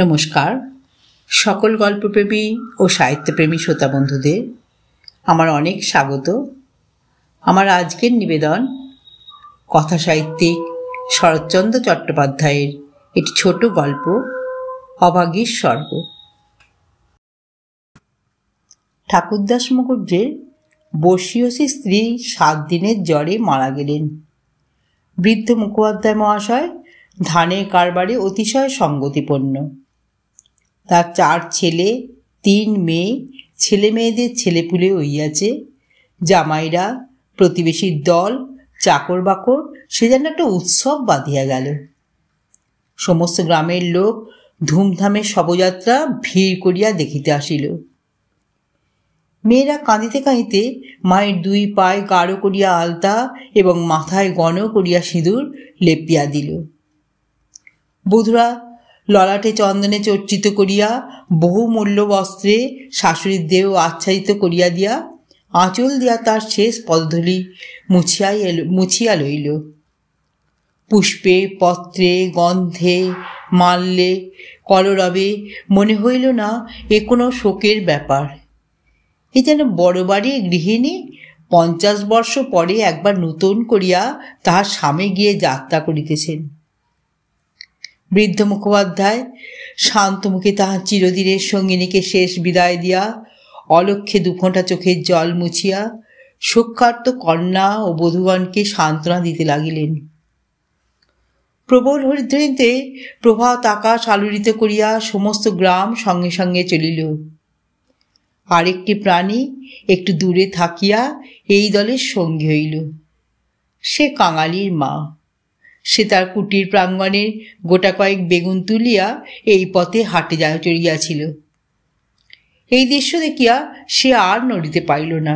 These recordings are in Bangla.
নমস্কার সকল গল্পপ্রেমী ও সাহিত্যপ্রেমী শ্রোতা বন্ধুদের আমার অনেক স্বাগত। আমার আজকের নিবেদন কথা সাহিত্যিক শরৎচন্দ্র চট্টোপাধ্যায়ের একটি ছোট গল্প অভাগীর স্বর্গ। ঠাকুরদাস মুখুজ্জের বর্ষীয়সী স্ত্রী 7 দিনের জ্বরে মারা গেলেন। বৃদ্ধ মুখোপাধ্যায় মহাশয় ধানের কারবারে অতিশয় সঙ্গতিপন্ন। তার 4 ছেলে 3 মেয়ে, ছেলে মেয়েদের ছেলেপুলে হইয়াছে। জামাইরা, প্রতিবেশীর দল, চাকর বাকর, সে যেন একটা উৎসব বাঁধিয়া গেল। সমস্ত গ্রামের লোক ধুমধামে শবযাত্রা ভিড় করিয়া দেখিতে আসিল। মেয়েরা কাঁদিতে কাঁদিতে মায়ের 2 পায়ে গাঢ় করিয়া আলতা এবং মাথায় ঘন করিয়া সিঁদুর লেপিয়া দিল। বধূরা ললাটে চন্দনে চর্চিত করিয়া বহুমূল্য বস্ত্রে শাশুড়ির দেহ আচ্ছাদিত করিয়া দিয়া আঁচল দিয়া তার শেষ পদধূলি মুছিয়া লইল। পুষ্পে, পত্রে, গন্ধে, মাল্যে, কলরবে মনে হইল না এ কোনো শোকের ব্যাপার। এ যেন বড় বাড়ির গৃহিণী 50 বর্ষ পরে একবার নূতন করিয়া তাহার স্বামী গিয়ে যাত্রা করিতেছেন। বৃদ্ধ মুখোপাধ্যায় শান্ত মুখে তাহার চিরদিনের সঙ্গিনীকে শেষ বিদায় দিয়া অলক্ষ্যে 2 ফোঁটা চোখের জল মুছিয়া শোকার্ত কন্যা ও বধূগণকে সান্ত্বনা দিতে লাগিলেন। প্রবল হরিধ্বনিতে প্রভাত আকাশ আলোড়িত করিয়া সমস্ত গ্রাম সঙ্গে সঙ্গে চলিল। আরেকটি প্রাণী একটু দূরে থাকিয়া এই দলের সঙ্গী হইল। সে কাঙালির মা। সে তার কুটির প্রাঙ্গণে গোটা কয়েক বেগুন তুলিয়া এই পথে হাটে চড়িয়াছিল। এই দৃশ্য দেখিয়া সে আর নড়িতে পারিল না।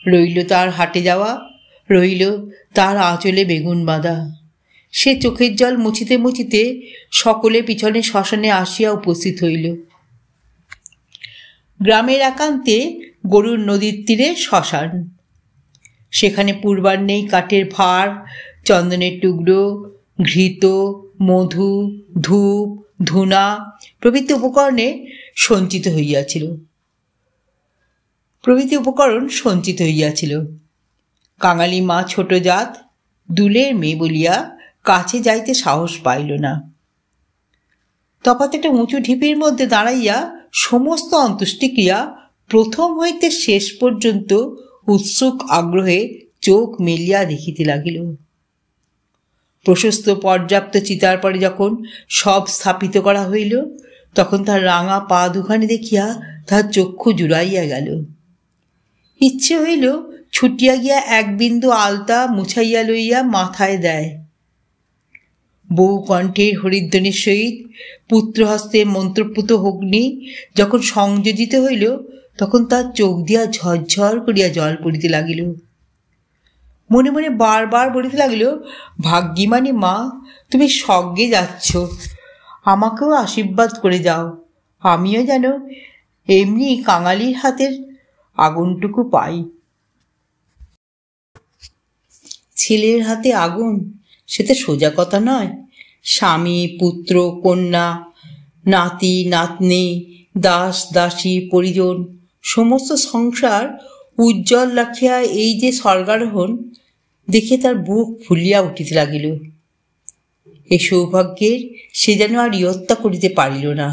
রইল তার হাটে যাওয়া, রইল তার আঁচলে বেগুন বাঁধা। সে চোখের জল মুছিতে মুছিতে সকলে পিছনে শ্মশানে আসিয়া উপস্থিত হইল। গ্রামের একান্তে গরুর নদীর তীরে শ্মশান। সেখানে পূর্বাহ্নেই কাঠের ভাঁড়, চন্দনের টুকরো, ঘৃত, মধু, ধূপ, ধূনা প্রভৃতি উপকরণ সঞ্চিত হইয়াছিল। কাঙালি মা ছোট জাত, দুলের মেয়ে বলিয়া কাছে যাইতে সাহস পাইল না। তফাৎ একটা উঁচু ঢিপির মধ্যে দাঁড়াইয়া সমস্ত অন্ত্যেষ্টিক্রিয়া প্রথম হইতে শেষ পর্যন্ত উৎসুক আগ্রহে চোখ মেলিয়া দেখিতে লাগিল। প্রশস্ত পর্যাপ্ত চিতার পরে যখন সব স্থাপিত করা হইল, তখন তার রাঙা পা 2খানি দেখিয়া তাহার চক্ষু জুড়াইয়া গেল। ইচ্ছে হইল ছুটিয়া গিয়া 1 বিন্দু আলতা মুছাইয়া লইয়া মাথায় দেয়। বহু কণ্ঠের হরিধ্বনির সহিত পুত্রহস্তে মন্ত্রপুত অগ্নি যখন সংযোজিত হইল, তখন তার চোখ দিয়া ঝরঝর করিয়া জল পড়িতে লাগিল। মনে মনে বারবার বলিতে লাগিল, ভাগ্যিমানী মা, তুমি স্বর্গে যাচ্ছ, আমাকেও আশীর্বাদ করে যাও, আমিও যেন এমনি কাঙালির হাতের আগুনটুকু পাই। ছেলের হাতে আগুন, সে তো সোজা কথা নয়। স্বামী, পুত্র, কন্যা, নাতি নাতনি, দাস দাসী, পরিজন, সমস্ত সংসার উজ্জ্বল রাখিয়া এই যে স্বর্গারোহণ দেখে তার বুক ফুলিয়া উঠিতে লাগিল। এই সৌভাগ্যের সে যেন আর ইয়ত্তা করিতে পারিল না।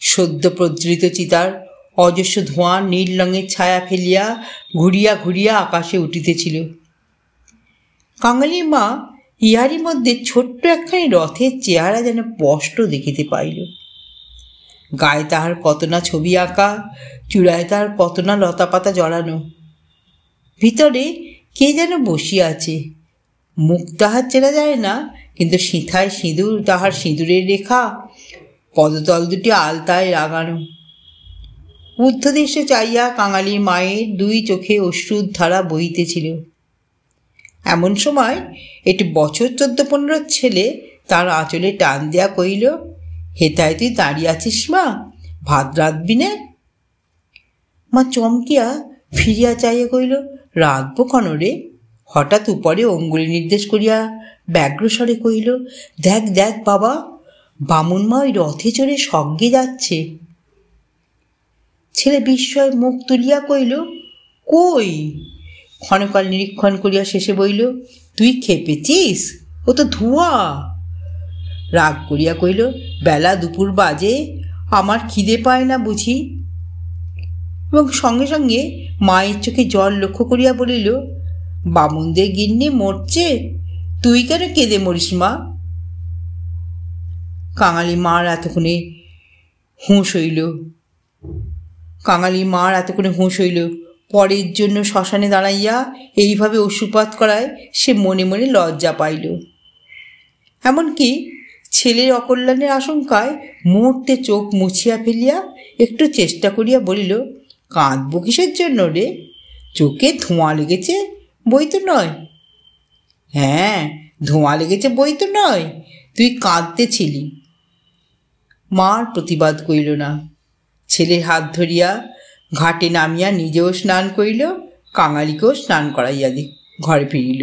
সদ্য প্রজ্বলিত চিতার অজস্র ধোঁয়া নীল রঙের ছায়া ফেলিয়া ঘুরিয়া ঘুরিয়া আকাশে উঠিতেছিল। কাঙালির মা ইহারই মধ্যে ছোট্ট একখানি রথের চেহারা যেন স্পষ্ট দেখিতে পাইল। গায়ে তাহার কত না ছবি আঁকা, চূড়ায় তাহার কত না লতাপাতা জড়ানো। ভিতরে কে যেন বসিয়া আছে। মুখ তাহার চেনা যায় না, কিন্তু সিঁথায় সিঁদুর, তাহার সিঁদুরের রেখা, পদতল 2টি আলতায় লাগানো। ঊর্ধ্বদেশে চাইয়া কাঙালির মায়ের 2 চোখে অশ্রুর ধারা বহিতেছিল। এমন সময় একটি বছর 14-15 ছেলে তার আঁচলে টান দিয়া কহিল, হেতায় তুই দাঁড়িয়ে আছিস মা, ভাত রাঁধবি নে? মা চমকিয়া ফিরিয়া চাইয়া কহিল, রাঁধবো কেন রে? হঠাৎ উপরে অঙ্গুলি নির্দেশ করিয়া ব্যগ্রস্বরে কহিল, দেখ দেখ বাবা, বামুনমা ওই রথে চড়ে স্বর্গে যাচ্ছে। ছেলে বিস্ময় মুখ তুলিয়া কইল, কই? ক্ষণকাল নিরীক্ষণ করিয়া শেষে বইল, তুই খেপেছিস? ও তো ধোঁয়া। রাগ করিয়া কইল, বেলা দুপুর বাজে, আমার খিদে পায় না বুঝি? এবং সঙ্গে সঙ্গে মায়ের চোখে জল লক্ষ্য করিয়া বলিল, বামুনদের গিন্নি মরছে, তুই কেন কেঁদে মরিস মা? কাঙালি মার এতক্ষণে হুঁশ হইল। পরের জন্য শ্মশানে দাঁড়াইয়া এইভাবে অশ্রুপাত করায় সে মনে মনে লজ্জা পাইল। এমনকি ছেলের অকল্যাণের আশঙ্কায় মুহূর্তে চোখ মুছিয়া ফেলিয়া একটু চেষ্টা করিয়া বলিল, কাঁদবো কিসের জন্য রে? চোখে ধোঁয়া লেগেছে বই তো নয়। হ্যাঁ, ধোঁয়া লেগেছে বই তো নয়, তুই কাঁদতেছিলি। মার প্রতিবাদ করিল না। ছেলের হাত ধরিয়া ঘাটে নামিয়া নিজেও স্নান করিল, কাঙালিকেও স্নান করাইয়া ঘরে ফিরিল।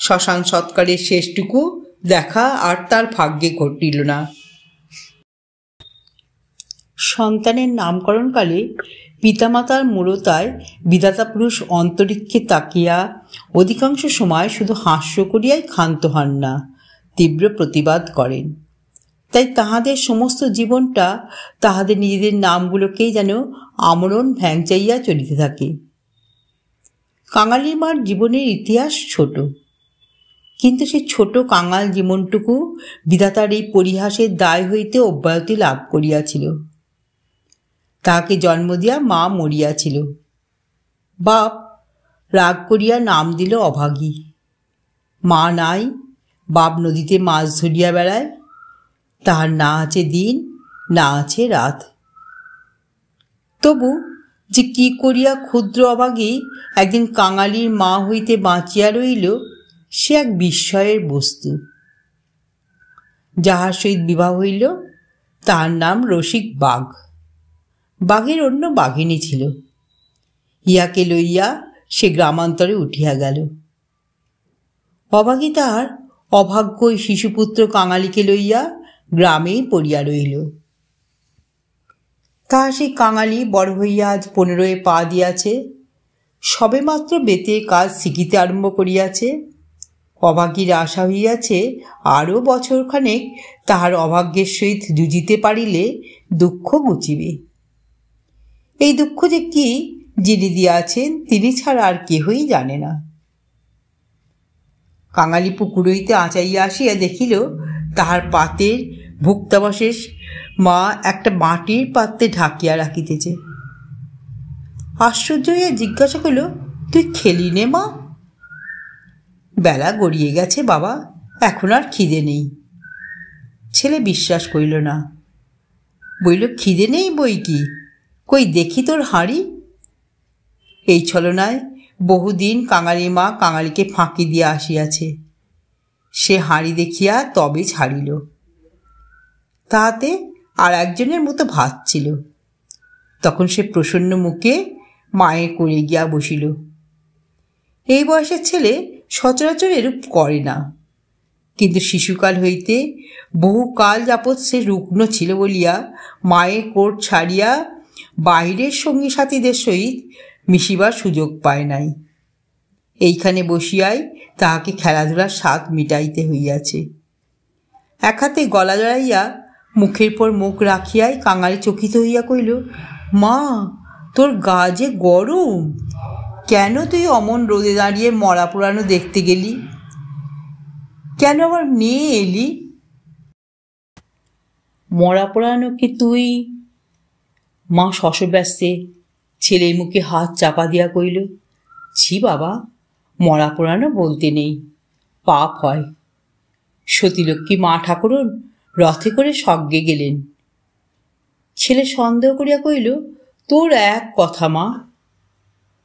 শ্মশান সৎকারের শেষটুকু দেখা আর তার ভাগ্যে ঘটিল না। সন্তানের নামকরণকালে পিতামাতার মূরতায় বিধাতা পুরুষ অন্তরিক্ষে তাকিয়া অধিকাংশ সময় শুধু হাস্য করিয়াই ক্ষান্ত হন না, তীব্র প্রতিবাদ করেন। তাই তাহাদের সমস্ত জীবনটা তাহাদের নিজেদের নামগুলোকেই যেন আমরণ ভ্যাংচাইয়া চলিতে থাকে। কাঙালির মার জীবনের ইতিহাস ছোট, কিন্তু সে ছোট কাঙাল জীবনটুকু বিধাতার এই পরিহাসের দায় হইতে অব্যাহতি লাভ করিয়াছিল। তাহাকে জন্ম দিয়া মা মরিয়াছিল। বাপ রাগ করিয়া নাম দিল অভাগী। মা নাই, বাপ নদীতে মাছ ধরিয়া বেড়ায়। তাহার না আছে দিন, না আছে রাত। তবু যে কি করিয়া ক্ষুদ্র অভাগী একদিন কাঙালির মা হইতে বাঁচিয়া রইল, সে এক বিস্ময়ের বস্তু। যাহার সহিত বিবাহ হইল তাহার নাম রসিক বাঘ। বাঘের অন্য বাঘিনী ছিল। ইহাকে লইয়া সে গ্রামান্তরে উঠিয়া গেল। অভাগী তাহার অভাগ্য শিশুপুত্র কাঙালিকে লইয়া গ্রামেই পড়িয়া রইল। তাহা সেই কাঙালি বড় হইয়া আজ 15 পা দিয়াছে, সবে মাত্র বেতের কাজ শিখিতে আরম্ভ করিয়াছে। অভাগীর আশা হইয়াছে আরও বছরখানেক তাহার অভাগ্যের সহিত যুজিতে পারিলে দুঃখ ঘুচিবে। এই দুঃখ যে কি যিনি দিয়াছেন তিনি ছাড়া আর কেহই জানে না। কাঙালি পুকুর হইতে আঁচাইয়া আসিয়া দেখিল তাহার পাতের ভুক্তাবশেষ মা একটা মাটির পাত্রে ঢাকিয়া রাখিতেছে। আশ্চর্য হইয়া জিজ্ঞাসা করিল, তুই খেলি নে মা? বেলা গড়িয়ে গেছে বাবা, এখন আর খিদে নেই। ছেলে বিশ্বাস করিল না। বইল, খিদে নেই বই কি, কই দেখি তোর হাঁড়ি। এই ছলনায় বহুদিন কাঙালির মা কাঙালিকে ফাঁকি দিয়া আসিয়াছে। সে হাঁড়ি দেখিয়া তবে ছাড়িল। তাহাতে আর একজনের মতো ভাত ছিল। তখন সে প্রসন্ন মুখে মায়ের কোলে গিয়া বসিল। এই বয়সের ছেলে সচরাচর এরূপ করে না, কিন্তু শিশুকাল হইতে বহুকাল যাবৎ সে রুগ্ন ছিল বলিয়া মায়ের কোট ছাড়িয়া বাহিরের সঙ্গী সাথীদের সহিত মিশিবার সুযোগ পায় নাই। এইখানে বসিয়াই তাহাকে খেলাধুলার স্বাদ মিটাইতে হইয়াছে। এক হাতে গলা জড়াইয়া মুখের পর মুখ রাখিয়াই কাঙালি চকিত হইয়া কইল, মা, তোর গা যে গরম, কেন তুই অমন রোদে দাঁড়িয়ে মরা পোড়ানো দেখতে গেলি? কেন আবার নিয়ে এলি? মরা পোড়ানোকে তুই? মা শশব্যস্তে ছেলের মুখে হাত চাপা দিয়া কইল, ছি বাবা, মরা পোড়ানো বলতে নেই, পাপ হয়। সতীলক্ষ্মী মা ঠাকুরন রথে করে স্বর্গে গেলেন। ছেলে সন্দেহ করিয়া কইল, তোর এক কথা মা,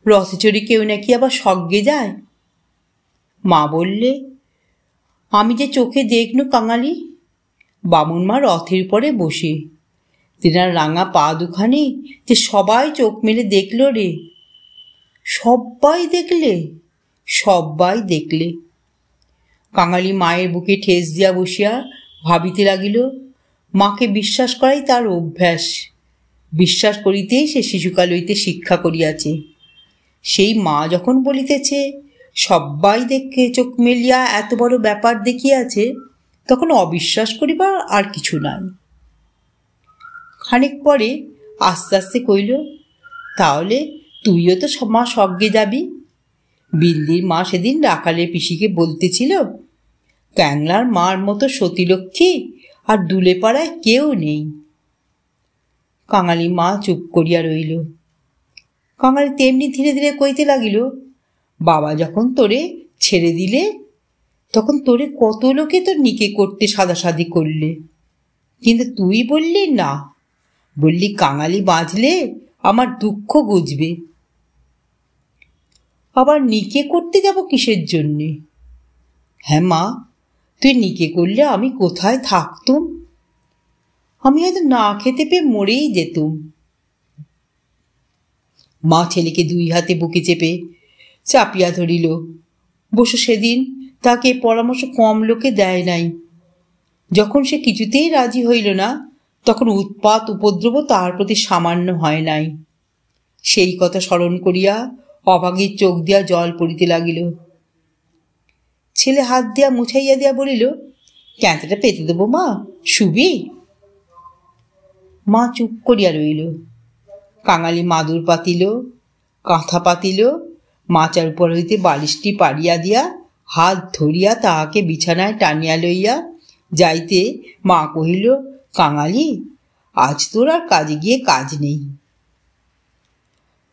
রথে চড়ে কেউ নাকি আবার স্বর্গে যায়? মা বললে, আমি যে চোখে দেখনু কাঙালি, বামুন মা রথের উপরে বসে, তেনার রাঙা পা দুখানি যে সবাই চোখ মেলে দেখল রে। সবাই দেখলে, সবাই দেখলে। কাঙালি মায়ের বুকে ঠেস দিয়া বসিয়া ভাবিতে লাগিল, মাকে বিশ্বাস করাই তার অভ্যাস। বিশ্বাস করিতেই সে শিশুকাল হইতে শিক্ষা করিয়াছে। সেই মা যখন বলিতেছে সব্বাই দেখে চোখ মেলিয়া এত বড় ব্যাপার দেখিয়াছে, তখন অবিশ্বাস করিবার আর কিছু নাই। খানিক পরে আস্তে আস্তে কইল, তাহলে তুইও তো মা স্বর্গে যাবি। বিল্লির মা সেদিন রাখালের পিসিকে বলতেছিল, ক্যাংলার মার মতো সতীলক্ষ্মী আর দুলেপাড়ায় কেউ নেই। কাঙালি মা চুপ করিয়া রইল। কাঙালি তেমনি ধীরে ধীরে কইতে লাগিল, বাবা যখন তোরে ছেড়ে দিলে, তখন তোরে কত লোকে তোর নিকে করতে সাদাসাদি করলে, কিন্তু তুই বললি না, বললি কাঙালি বাঁচলে আমার দুঃখ বুঝবে। আবার নিকে করতে যাব কিসের জন্যে? হ্যাঁ মা, তুই নিকে করলে আমি কোথায় থাকতুম? আমি হয়তো না খেতে পেয়ে মরেই যেতুম। মা ছেলেকে দুই হাতে বুকে চেপে চাপিয়া ধরিল। বসে সেদিন তাকে পরামর্শ কম লোকে দেয় নাই। যখন সে কিছুতেই রাজি হইল না, তখন উৎপাত উপদ্রব তাহার প্রতি সামান্য হয় নাই। সেই কথা স্মরণ করিয়া অভাগীর চোখ দিয়া জল পড়িতে লাগিল। ছেলে হাত দিয়া মুছাইয়া দিয়া বলিল, ক্যাঁচাটা পেতে দেবো মা, শুবি? মা চুপ করিয়া রইল। কাঙালি মাদুর পাতিল, কাঁথা পাতিল, মাচার উপর হইতে বালিশটি পাড়িয়া দিয়া হাত ধরিয়া তাহাকে বিছানায় টানিয়া লইয়া যাইতে মা কহিল, কাঙালি, আজ তোর আর কাজে গিয়ে কাজ নেই।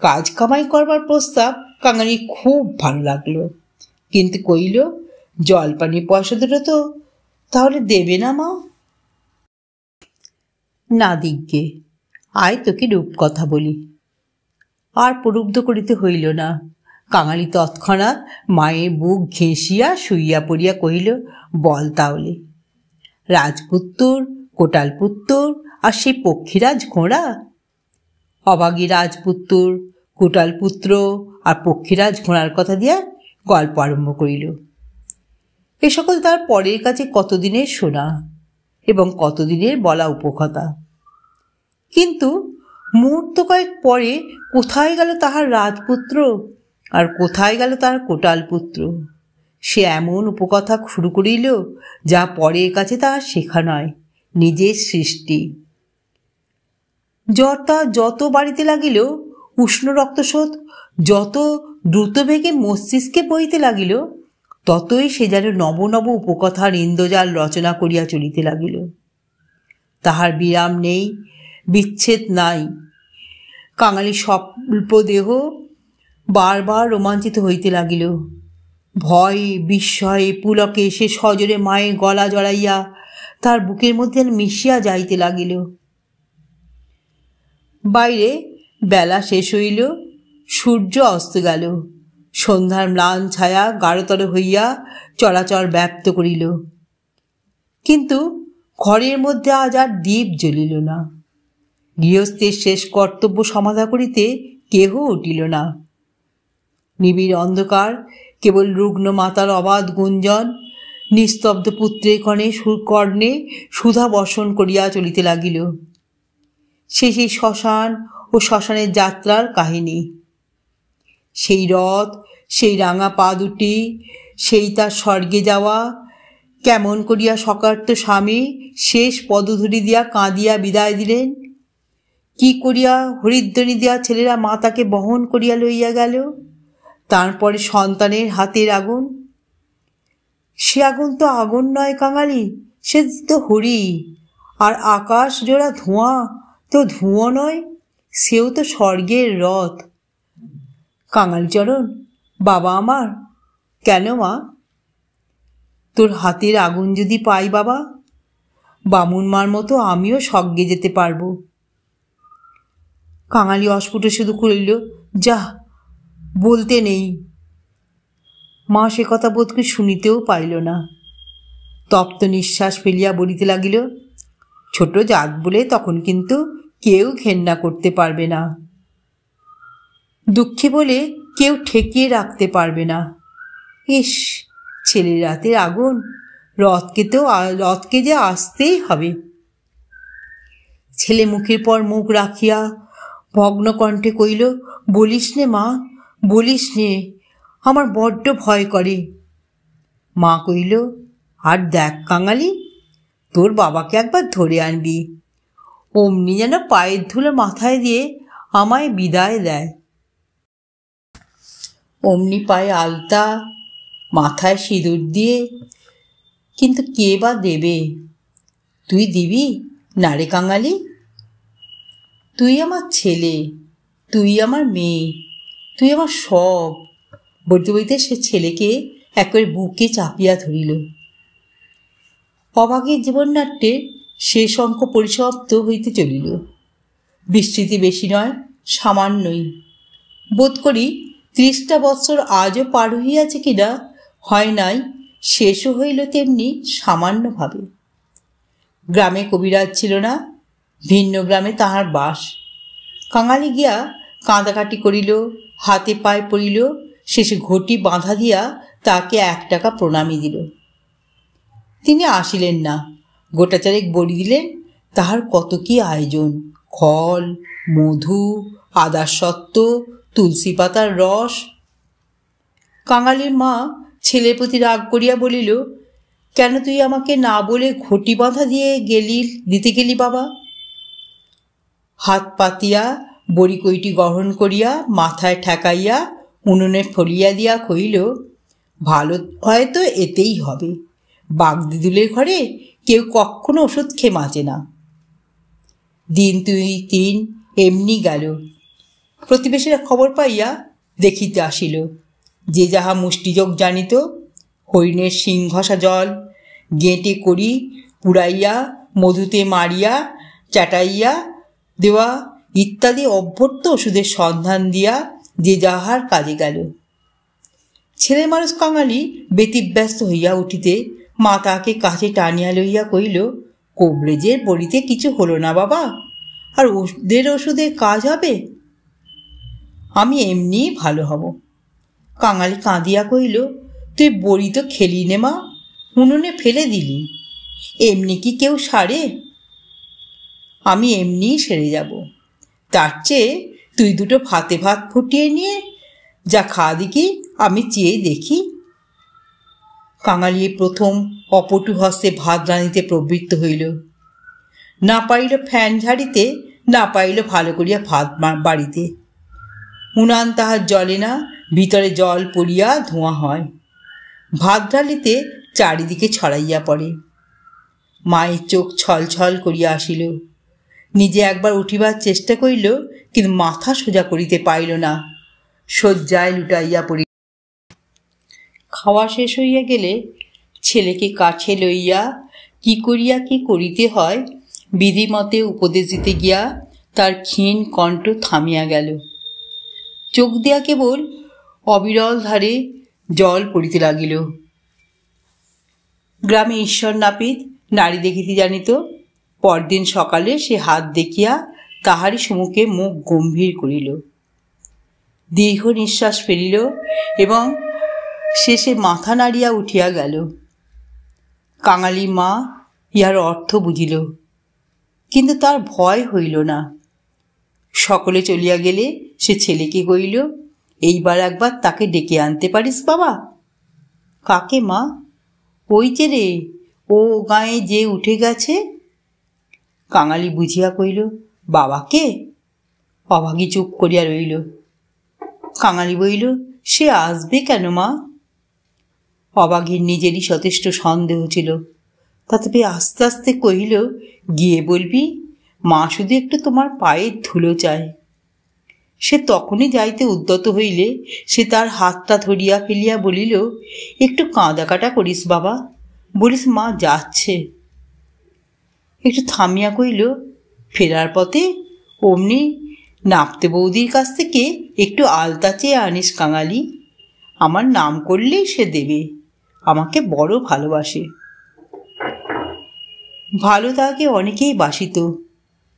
কাজ কামাই করবার প্রস্তাব কাঙালির খুব ভালো লাগলো, কিন্তু কইল, জলপানি পয়সা দুটো তো তাহলে দেবে না মা? না দিগ্গে, আয় তোকে রূপকথা বলি। আর প্রলুব্ধ করিতে হইল না। কাঙালি তৎক্ষণাৎ মায়ের বুক ঘেঁষিয়া শুইয়া পড়িয়া কহিল, বল তাহলে। রাজপুত্তর, কোটালপুত্তর আর সেই পক্ষীরাজ ঘোড়া? অভাগী রাজপুত্তর, কোটালপুত্র আর পক্ষীরাজ ঘোড়ার কথা দিয়া গল্প আরম্ভ করিল। এ সকল তার পরের কাছে কতদিনের শোনা এবং কতদিনের বলা উপকথা। কিন্তু মুহূর্ত কয়েক পরে কোথায় গেল তাহার রাজপুত্র আর কোথায় গেল তার কোটালপুত্র? সে এমন উপকথা শুরু করিল যা পরের কাছে তাহার শেখা নয়, নিজের সৃষ্টি। জ্বরটা যত বাড়িতে লাগিল, উষ্ণ রক্তস্রোত যত দ্রুত বেগে মস্তিষ্কে বইতে লাগিল, ততই সে যেন নব নব উপকথার ইন্দ্রজাল রচনা করিয়া চলিতে লাগিল। তাহার বিরাম নেই, বিচ্ছেদ নাই। কাঙালি স্বল্প দেহ বারবার রোমাঞ্চিত হইতে লাগিল। ভয় বিস্ময়ে পুলকে সে সজোরে মায়ের গলা জড়াইয়া তার বুকের মধ্যে মিশিয়া যাইতে লাগিল। বাইরে বেলা শেষ হইল, সূর্য অস্ত গেল। সন্ধ্যার ম্লান ছায়া গাঢ়তর হইয়া চরাচর ব্যাপ্ত করিল, কিন্তু ঘরের মধ্যে আজ আর দীপ জ্বলিল না। গৃহস্থের শেষ কর্তব্য সমাধা করিতে কেহ উঠিল না। নিবিড় অন্ধকার, কেবল রুগ্ন মাতার অবাধ গুঞ্জন নিস্তব্ধ পুত্রের কর্ণে সুধা বর্ষণ করিয়া চলিতে লাগিল। সেই শ্মশান ও শ্মশানের যাত্রার কাহিনী। সেই রথ, সেই রাঙা পা দুটি, সেই তার স্বর্গে যাওয়া, কেমন করিয়া সকার্ত স্বামী শেষ পদধূলি দিয়া কাঁদিয়া বিদায় দিলেন, কি করিয়া হরিধ্বনি দিয়া ছেলেরা মাতাকে বহন করিয়া লইয়া গেল, তারপরে সন্তানের হাতের আগুন। সে আগুন তো আগুন নয় কাঙালি, সে তো হরি। আর আকাশ জোড়া ধোঁয়া তো ধুঁয়ো নয়, সেও তো স্বর্গের রথ। কাঙালিচরণ, বাবা আমার, কেন মা? তোর হাতের আগুন যদি পাই বাবা, বামুন মার মতো আমিও স্বর্গে যেতে পারবো। কাঙালি অস্ফুট শুধু করিল, যা, বলতে নেই। মা সে কথা বোধকে শুনিতেও পাইল না। তপ্ত নিঃশ্বাস ফেলিয়া বলিতে লাগিল, ছোট জাত বলে তখন কিন্তু কেউ ঘেন্না করতে পারবে না, দুঃখী বলে কেউ ঠেকিয়ে রাখতে পারবে না। ইস, ছেলের রাতের আগুন রথকে যে আসতেই হবে। ছেলে মুখের পর মুখ রাখিয়া ভগ্ন কণ্ঠে কইল, বলিস নে মা, বলিস নে, আমার বড্ড ভয় করে। মা কইল, আর দেখ কাঙালি, তোর বাবাকে একবার ধরে আনবি, অমনি যেন পায়ের ধুলো মাথায় দিয়ে আমায় বিদায় দেয়। অমনি পায়ে আলতা, মাথায় সিঁদুর দিয়ে, কিন্তু কে বা দেবে? তুই দিবি না রে কাঙালি? তুই আমার ছেলে, তুই আমার মেয়ে, তুই আমার সব। বলতে বলতে সে ছেলেকে একেবারে বুকে চাপিয়া ধরিল। অভাগীর জীবননাট্যের শেষ অঙ্ক পরিসমাপ্ত হইতে চলিল। বিস্তৃতি বেশি নয়, সামান্যই। বোধ করি 30টা বৎসর আজও পার হইয়াছে কিনা হয় নাই, শেষও হইল তেমনি সামান্যভাবে। গ্রামে কবিরাজ ছিল না, ভিন্ন গ্রামে তাহার বাস। কাঙালি গিয়া কাঁদাকাটি করিল, হাতে পায়ে পড়িল, শেষে ঘটি বাঁধা দিয়া তাকে 1 টাকা প্রণামী দিল। তিনি আসিলেন না, গোটাচারেক বড়ি দিলেন। তাহার কত কি আয়োজন! খল, মধু, আদার সত্ত্ব, তুলসী পাতার রস। কাঙালির মা ছেলের প্রতি রাগ করিয়া বলিল, কেন তুই আমাকে না বলে ঘটি বাঁধা দিতে গেলি বাবা? হাত পাতিয়া বড়ি কইটি গ্রহণ করিয়া মাথায় ঠেকাইয়া উনুনে ফলিয়া দিয়া কহিল, ভালো হয়তো এতেই হবে। বাগদিদুলের ঘরে কেউ কখনো ওষুধ খেয়ে বাঁচে না। দিন 2-3 এমনি গেল। প্রতিবেশীরা খবর পাইয়া দেখিতে আসিল। যে যাহা মুষ্টিযোগ জানিত, হরিণের শিং ঘষা জল, গেঁটে করি পুড়াইয়া মধুতে মারিয়া চাটাইয়া দেওয়া ইত্যাদি অভ্যর্থ ওষুধের সন্ধান দিয়া যে যাহার কাজে গেল। ছেলে মানুষ কাঙালি ব্যতিব্যস্ত হইয়া উঠিতে মা তাকে কাছে টানিয়া লইয়া কহিল, কবরেজের বড়িতে কিছু হলো না বাবা, আর ওদের ওষুধে কাজ হবে? আমি এমনিই ভালো হব। কাঙালি কাঁদিয়া কহিল, তুই বড়ি তো খেলি নে মা, উনুনে ফেলে দিলি, এমনি কি কেউ সারে? আমি এমনিই সেরে যাব। তার চেয়ে তুই 2 ভাতে ভাত ফুটিয়ে নিয়ে যা খাওয়া দিকি, আমি চেয়ে দেখি। কাঙালি প্রথম অপটু হস্তে ভাত রাঁধিতে প্রবৃত্ত হইল। না পাইল ফ্যান ঝাড়িতে, না পাইল ভালো করিয়া ভাত বাড়িতে। উনান তাহার জ্বলে না, ভিতরে জল পড়িয়া ধোঁয়া হয়। ভাত ঢালিতে চারিদিকে ছড়াইয়া পড়ে। মায়ের চোখ ছলছল করিয়া আসিল। নিজে একবার উঠিবার চেষ্টা করিল, কিন্তু মাথা সোজা করিতে পাইল না, শয্যায় লুটাইয়া পড়িল। খাওয়া শেষ হইয়া গেলে ছেলেকে কাছে লইয়া কি করিয়া কি করিতে হয় বিধিমতে উপদেশ দিতে গিয়া তার ক্ষীণ কণ্ঠ থামিয়া গেল। চোখ দিয়া কেবল অবিরল ধারে জল পড়িতে লাগিল। গ্রামে ঈশ্বর নাপিত নারী দেখিতে জানিত। পরদিন সকালে সে হাত দেখিয়া তাহারই সম্মুখে মুখ গম্ভীর করিল, দীর্ঘ নিঃশ্বাস ফেলিল এবং শেষে মাথা নাড়িয়া উঠিয়া গেল। কাঙালি মা ইহার অর্থ বুঝিল, কিন্তু তার ভয় হইল না। সকলে চলিয়া গেলে সে ছেলেকে কইল, এইবার একবার তাকে ডেকে আনতে পারিস বাবা? কাকে মা? ওই যে রে, ও গায়ে যে উঠে গেছে। কাঙালি বুঝিয়া কইল, বাবাকে? অভাগী চুপ করিয়া রইল। কাঙালি বইল, সে আসবে কেন মা? অভাগীর নিজেরই যথেষ্ট সন্দেহ ছিল, তথাপি আস্তে আস্তে কহিল, গিয়ে বলবি মা শুধু একটু তোমার পায়ের ধুলো চায়। সে তখনই যাইতে উদ্যত হইলে সে তার হাতটা ধরিয়া ফেলিয়া বলিল, একটু কাঁদাকাটা করিস বাবা, বলিস মা যাচ্ছে। একটু থামিয়া কইল, ফেরার পথে অমনি নাপতে বৌদির কাছ থেকে একটু আলতা চেয়ে আনিস কাঙালি, আমার নাম করলেই সে দেবে, আমাকে বড় ভালোবাসে। ভালো তাকে অনেকেই বাসিত।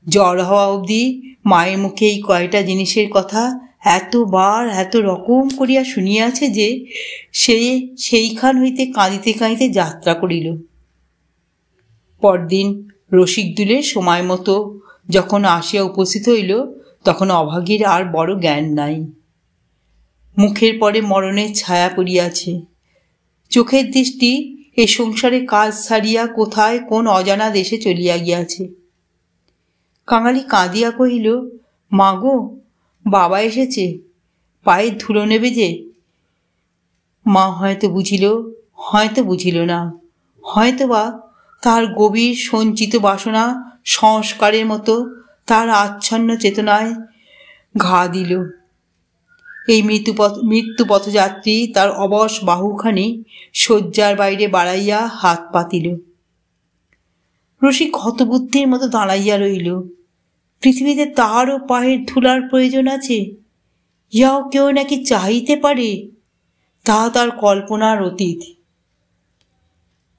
জ্বর হওয়া অবধি মায়ের মুখে এই কয়টা জিনিসের কথা এতবার এত রকম করিয়া শুনিয়াছে যে সে সেইখান হইতে কাঁদিতে কাঁদিতে যাত্রা করিল। পরদিন রসিকদুলের সময় মতো যখন আসিয়া উপস্থিত হইল, তখন অভাগীর আর বড় জ্ঞান নাই। মুখের পরে মরণের ছায়া পড়িয়াছে। চোখের দৃষ্টি এ সংসারে কাজ ছাড়িয়া কোথায় কোন অজানা দেশে চলিয়া গিয়াছে। কাঙালি কাঁদিয়া কহিল, মা গো, বাবা এসেছে, পায়ের ধুলো নেবে যে। মা হয়তো বুঝিল, হয়তো বুঝিল না, হয়তো বা তার গভীর সঞ্চিত বাসনা সংস্কারের মতো তার আচ্ছন্ন চেতনায় ঘা দিল। এই মৃত্যু পথযাত্রী তার অবশ বাহুখানি শয্যার বাইরে বাড়াইয়া হাত পাতিল। রসিক হতবুদ্ধির মতো দাঁড়াইয়া রইল। পৃথিবীতে তাহারও পায়ের ধুলার প্রয়োজন আছে, ইহাও কেউ নাকি চাহিতে পারে, তাহা তার কল্পনার অতীত।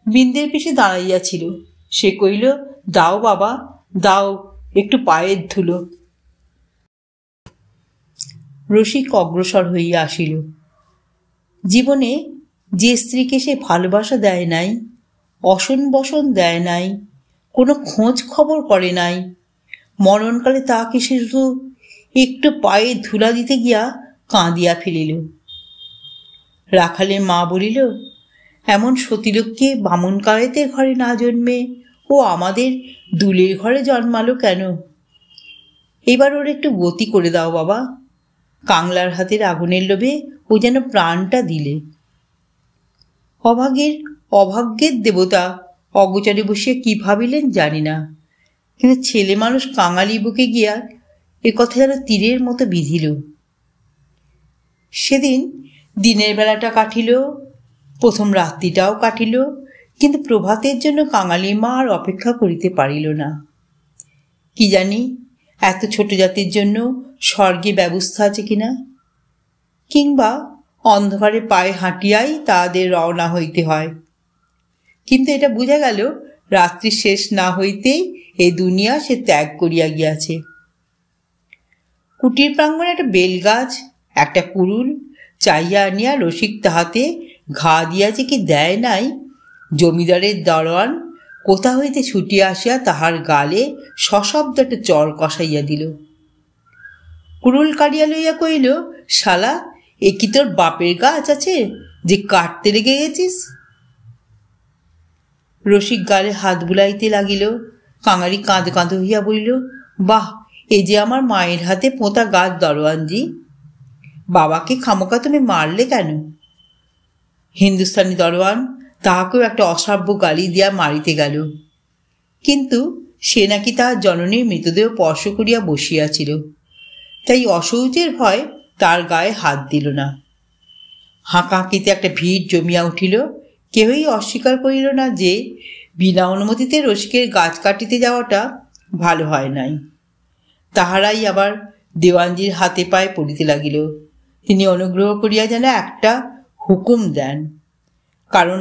বিন্দের পিছে দাঁড়াইয়াছিল। সে কহিল, দাও বাবা, দাও একটু পায়ের ধুলো। রসিক অগ্রসর হইয়া আসিল। জীবনে যে স্ত্রীকে সে ভালোবাসা দেয় নাই, অসন বসন দেয় নাই, কোনো খোঁজ খবর করে নাই, মরণকালে তাকে সে শুধু একটু পায়ে ধুলা দিতে গিয়া কাঁদিয়া ফেলিল। রাখালের মা বলিল, এমন সতীলোককে বামুন কায়েতের ঘরে না জন্মে ও আমাদের দুলের ঘরে জন্মালো কেন? এবার ওর একটু গতি করে দাও বাবা। কাংলার হাতের আগুনের লোভে ও যেন প্রাণটা দিলে। অভাগ্যের দেবতা অগোচরে বসিয়া কি ভাবিলেন জানি না, কিন্তু ছেলে মানুষ কাঙালি বুকে গিয়া এ কথা যেন তীরের মতো বিধিল। সেদিন দিনের বেলাটা কাটিল, প্রথম রাত্রিটাও কাটিল, কিন্তু প্রভাতের জন্য কাঙালি মা আর অপেক্ষা করিতে পারিল না। কি জানি এত ছোট জাতির জন্য স্বর্গে ব্যবস্থা আছে কিনা, কিংবা অন্ধকারে পায়ে হাঁটিয়াই তাদের রওনা হইতে হয়। কিন্তু এটা বোঝা গেল রাত্রি শেষ না হইতেই এই দুনিয়া সে ত্যাগ করিয়া গিয়াছে। কুটির প্রাঙ্গণে একটা বেলগাছ, একটা কুরুল চাইয়া আনিয়া রসিক তাহাতে ঘা দিয়াছে কি দেয় নাই, জমিদারের দরওয়ান কোথা হইতে ছুটিয়া আসিয়া তাহার গালে সশব্দ একটা চর কষাইয়া দিল। কুরুল কাড়িয়া লইয়া কহিল, শালা, এ কি তোর বাপের গাছ আছে যে কাটতে লেগে গেছিস? রসিক গালে হাত বুলাইতে লাগিল। কাঙালি কাঁদো কাঁদো হইয়া বলিল, বাহ, এ যে আমার মায়ের হাতে পোঁতা গাছ দরওয়ানজি। বাবাকে খামোকা তুমি মারলে কেন? হিন্দুস্তানি দরওয়ান তাহাকেও একটা অসাব্য গালি দিয়া মারিতে গেল, কিন্তু সে নাকি তাহার জননীর মৃতদেহ স্পর্শ করিয়া বসিয়াছিল, তাই অশৌচের ভয় তার গায়ে হাত দিল না। হাঁকাহাঁকিতে একটা ভিড় জমিয়া উঠিল। কেহই অস্বীকার করিল না যে বিনা অনুমতিতে রসিকের গাছ কাটিতে যাওয়াটা ভালো হয় নাই। তাহারাই আবার দেওয়ানজির হাতে পায়ে পড়িতে লাগিল। তিনি অনুগ্রহ করিয়া যেন একটা হুকুম দেন, কারণ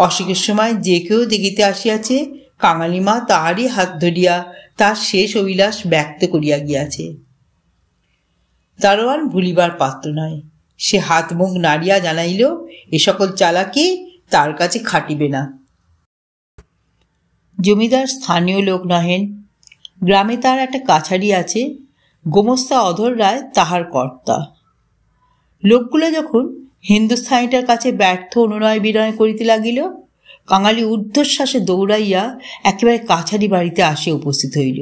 অসুখের সময় যে কেউ দেখিতে আসিয়াছে কাঙালি মা তাহারই হাত ধরিয়া তার শেষ অভিলাষ ব্যক্ত করিয়া গিয়াছে। দারোয়ান ভুলিবার পাত্র নয়। সে হাত মুখ নাড়িয়া জানাইল, এ সকল চালাকি তার কাছে খাটিবে না। জমিদার স্থানীয় লোক নহেন, গ্রামে তার একটা কাছারি আছে, গোমস্তা অধর রায় তাহার কর্তা। লোকগুলো যখন হিন্দুস্থানীটার কাছে ব্যর্থ অনুনয় বিনয় করিতে লাগিল, কাঙালি ঊর্ধ্বশ্বাসে দৌড়াইয়া একেবারে কাছারি বাড়িতে আসিয়া উপস্থিত হইল।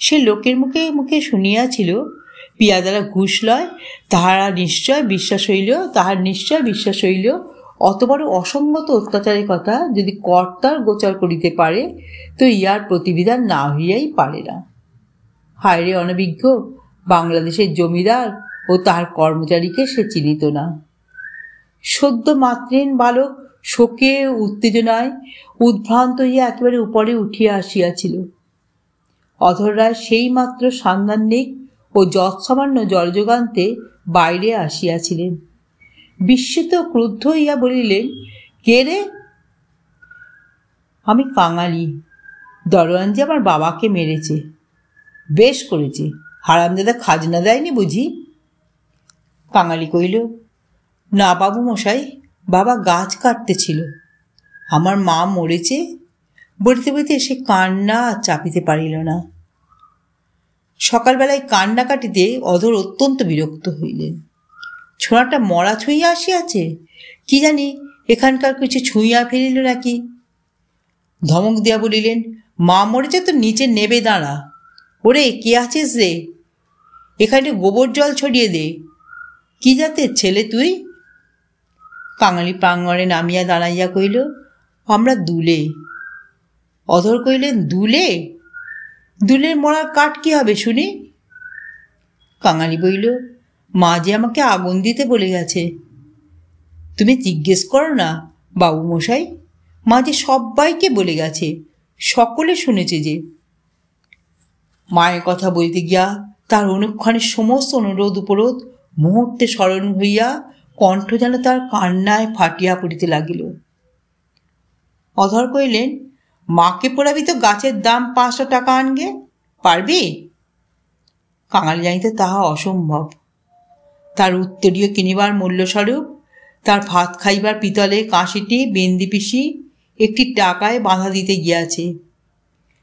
সে লোকের মুখে মুখে শুনিয়াছিল, পিয়াদারা ঘুষ লয়, তাহার নিশ্চয় বিশ্বাস হইল। অত বড় অসঙ্গত অত্যাচারের কথা যদি কর্তার গোচর করিতে পারে, তো ইহার প্রতিবিধান না হইয়াই পারে না। হায়রে অনভিজ্ঞ বাংলাদেশের জমিদার ও তাহার কর্মচারীকে সে চিনিত না। সদ্য মাতৃহীন বালক শোকে উত্তেজনায় উদ্ভ্রান্ত হইয়া একেবারে উপরে উঠিয়া আসিয়াছিল। অধর রায় সেই মাত্র সান্দান্বিক ও যৎসামান্য জলযোগান্তে বাইরে আসিয়াছিলেন। বিস্মিত ক্রুদ্ধ হইয়া বলিলেন, কে রে? আমি কাঙালি। দরওয়ানজি আমার বাবাকে মেরেছে। বেশ করেছে, হারামজাদা খাজনা দেয়নি বুঝি? কাঙালি কইল, না বাবু মশাই, বাবা গাছ কাটতেছিল, আমার মা মরেছে। বলিতে বলিতে সে কান্না চাপিতে পারিল না। সকালবেলায় কান্না কাটিতে অধর অত্যন্ত বিরক্ত হইলেন। ছোঁড়াটা মরা ছুঁইয়া আসিয়াছে, কি জানি এখানকার কিছু ছুঁইয়া ফেলিল নাকি। ধমক দিয়া বলিলেন, মা মরেছে তো নিচে নেবে দাঁড়া। ওরে কে আছিস রে, এখানে গোবর জল ছড়িয়ে দে। কি জাতের ছেলে তুই? কাঙালি প্রাঙ্গণে নামিয়া দাঁড়াইয়া কইল, আমরা দুলে। অধর কইলেন, দুলে? দুলের মরার কাঠ কি হবে শুনি? কাঙালি বইল, মা যে আমাকে আগুন দিতে বলে গেছে। তুমি জিজ্ঞেস করো না বাবু মশাই, মা যে সবাইকে বলে গেছে, সকলে শুনেছে যে। মায়ের কথা বলতে গিয়া তার অনুক্ষণের সমস্ত অনুরোধ উপরোধ মুহূর্তে স্মরণ হইয়া কণ্ঠ যেন তার কান্নায় ফাটিয়া পড়িতে লাগিল। অধর কইলেন, মাকে পোড়াবি তো গাছের দাম 500 টাকা আনগে, পারবি? কাঙালি জানিতে তাহা অসম্ভব। তার উত্তরীয় কিনিবার মূল্যস্বরূপ তার ভাত খাইবার পিতলে কাঁসিটি বেন্দি পিসি একটি টাকায় বাঁধা দিতে গিয়াছে।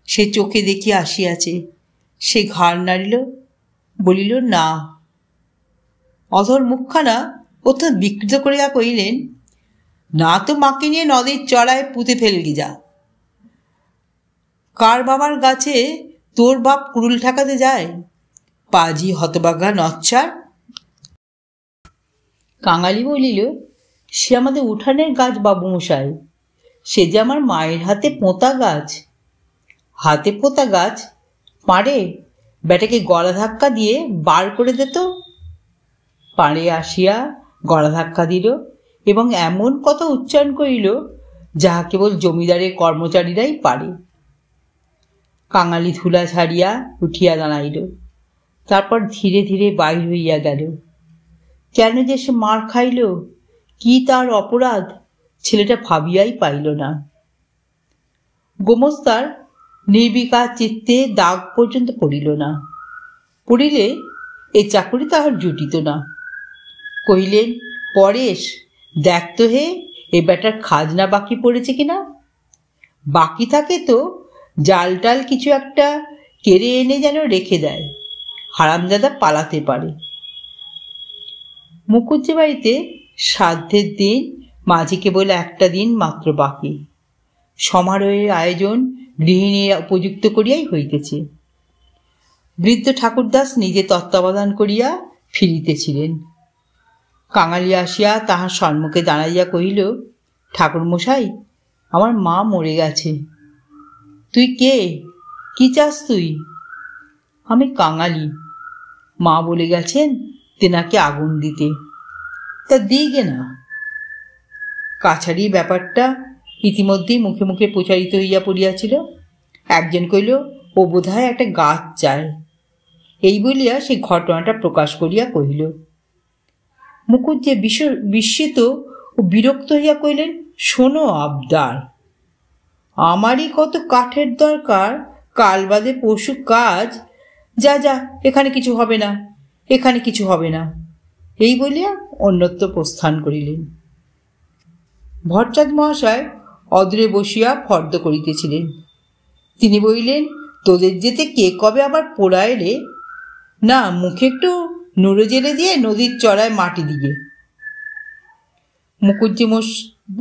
সে চোখে দেখিয়া আসিয়াছে। সে ঘাড় নাড়িল, বলিল না। অধর মুখখানা অত্যন্ত বিকৃত করিয়া কহিলেন, না তো মাকে নিয়ে নদীর চড়ায় পুঁতে ফেলগি যা। কার বাবার গাছে তোর বাপ কুড়ুল ঠেকাতে যায়? পাজি হতবাগা নচ্ছার। কাঙালি বলিল, সে আমাদের উঠানের গাছ বাবু মশাই, সে যে আমার মায়ের হাতে পোঁতা গাছ। হাতে পোঁতা গাছ পাড়ে? বেটাকে গলা ধাক্কা দিয়ে বার করে দিত। পাড়ে আসিয়া গলা ধাক্কা দিল এবং এমন কথা উচ্চারণ করিল যাহা কেবল জমিদারের কর্মচারীরাই পারে। কাঙালি ধুলা ছাড়িয়া উঠিয়া দাঁড়াইল, তারপর ধীরে ধীরে বাহির হইয়া গেল। কেন যে সে মার খাইল, কি তার অপরাধ, ছেলেটা ভাবিয়াই পাইল না। গোমস্তার নির্বিকার চিত্তে দাগ পর্যন্ত পড়িল না। পড়িলে এ চাকুরি তাহার জুটিত না। কহিলেন, পরেশ দেখ তো হে, এ বেটার খাজনা বাকি পড়েছে কিনা। বাকি থাকে তো জাল টাল কিছু একটা কেড়ে এনে যেন রেখে দেয়, হারামজাদা পালাতে পারে। মুখুজ্জে বাড়িতে শ্রাদ্ধের দিন মাঝে কেবল একটা দিন মাত্র বাকি। সমারোহের আয়োজন গৃহিণীরা উপযুক্ত করিয়াই হইতেছে। বৃদ্ধ ঠাকুরদাস নিজে তত্ত্বাবধান করিয়া ফিরিতেছিলেন। কাঙালি আসিয়া তাহার সম্মুখে দাঁড়াইয়া কহিল, ঠাকুর মশাই, আমার মা মরে গেছে। তুই কে? কি চাস তুই? আমি কাঙালি। মা বলে গেছেন তেনাকে আগুন দিতে। তা দিগে না। কাছারি ব্যাপারটা ইতিমধ্যেই মুখে মুখে প্রচারিত হইয়া পড়িয়াছিল। একজন কইল, ও বোধহয় একটা গাছ চায়। এই বলিয়া সে ঘটনাটা প্রকাশ করিয়া কহিল। মুখুজ্জে বিস্মিত ও বিরক্ত হইয়া কহিলেন, শোনো আবদার, আমারই কত কাঠের দরকার, কাল বাদে পরশু কাজ। যা যা, এখানে কিছু হবে না, এখানে কিছু হবে না। এই বলিয়া অন্যত্র প্রস্থান করিলেন। ভট্টাচার্য মহাশয় অদূরে বসিয়া ফর্দ করিতেছিলেন। তিনি বলিলেন, তোদের যেতে কে কবে আবার পোড়ায় রে? না, মুখে একটু নুড়ো জেলে দিয়ে নদীর চড়ায় মাটি দিয়ে।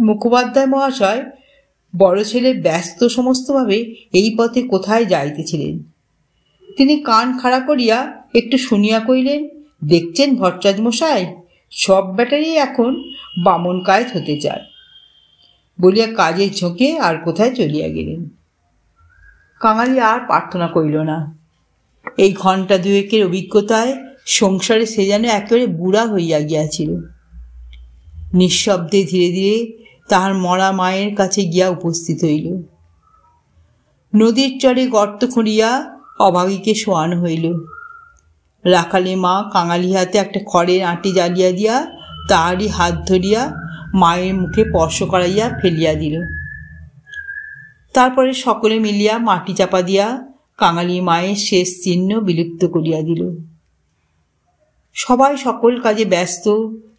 মুখোপাধ্যায় মহাশয় বড় ছেলে ব্যস্ত সমস্তভাবে এই পথে কোথায় যাইতেছিলেন। তিনি কান খাড়া করিয়া একটু শুনিয়া কইলেন, দেখছেন ভট্টাচার্য মশাই, সব ব্যাটারি এখন বামন কায়েত হতে চায়। বলিয়া কাজের ঝোঁকে আর কোথায় চলিয়া গেলেন। কাঙালি আর প্রার্থনা করিল না। এই ঘণ্টা দুয়েকের অভিজ্ঞতায় সংসারে সে যেন একেবারে বুড়া হইয়া গিয়াছিল। নিঃশব্দে ধীরে ধীরে তাহার মরা মায়ের কাছে গিয়া উপস্থিত হইল। নদীর চরে গর্ত খুঁড়িয়া অভাগীকে শোয়ানো হইল। রাখালে মা কাঙালি হাতে একটা খড়ের আঁটি জ্বালিয়া দিয়া তাহারই হাত ধরিয়া মায়ের মুখে স্পর্শ করাইয়া ফেলিয়া দিল। তারপরে সকলে মিলিয়া মাটি চাপা দিয়া কাঙালি মায়ের শেষ চিহ্ন বিলুপ্ত করিয়া দিল। সবাই সকল কাজে ব্যস্ত,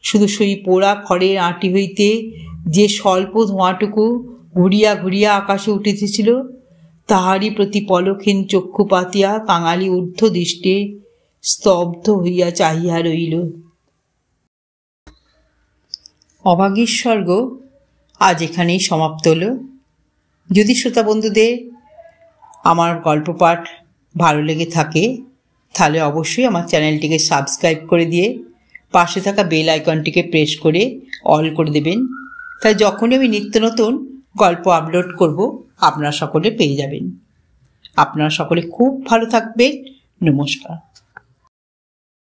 শুধু সেই পোড়া খড়ের আঁটি হইতে যে স্বল্প ধোঁয়াটুকু ঘুরিয়া ঘুরিয়া আকাশে উঠিতেছিল তাহারই প্রতি পলকহীন চক্ষু পাতিয়া কাঙালি ঊর্ধ্ব দৃষ্টে স্তব্ধ হইয়া চাহিয়া রইল। অভাগীর স্বর্গ আজ এখানেই সমাপ্ত হল। যদি শ্রোতা বন্ধুদের আমার গল্প পাঠ ভালো লেগে থাকে তাহলে অবশ্যই আমার চ্যানেলটিকে সাবস্ক্রাইব করে দিয়ে পাশে থাকা বেল আইকনটিকে প্রেস করে অল করে দেবেন। তাই যখনই আমি নিত্য নতুন গল্প আপলোড করব আপনারা সকলে পেয়ে যাবেন। আপনারা সকলে খুব ভালো থাকবেন। নমস্কার।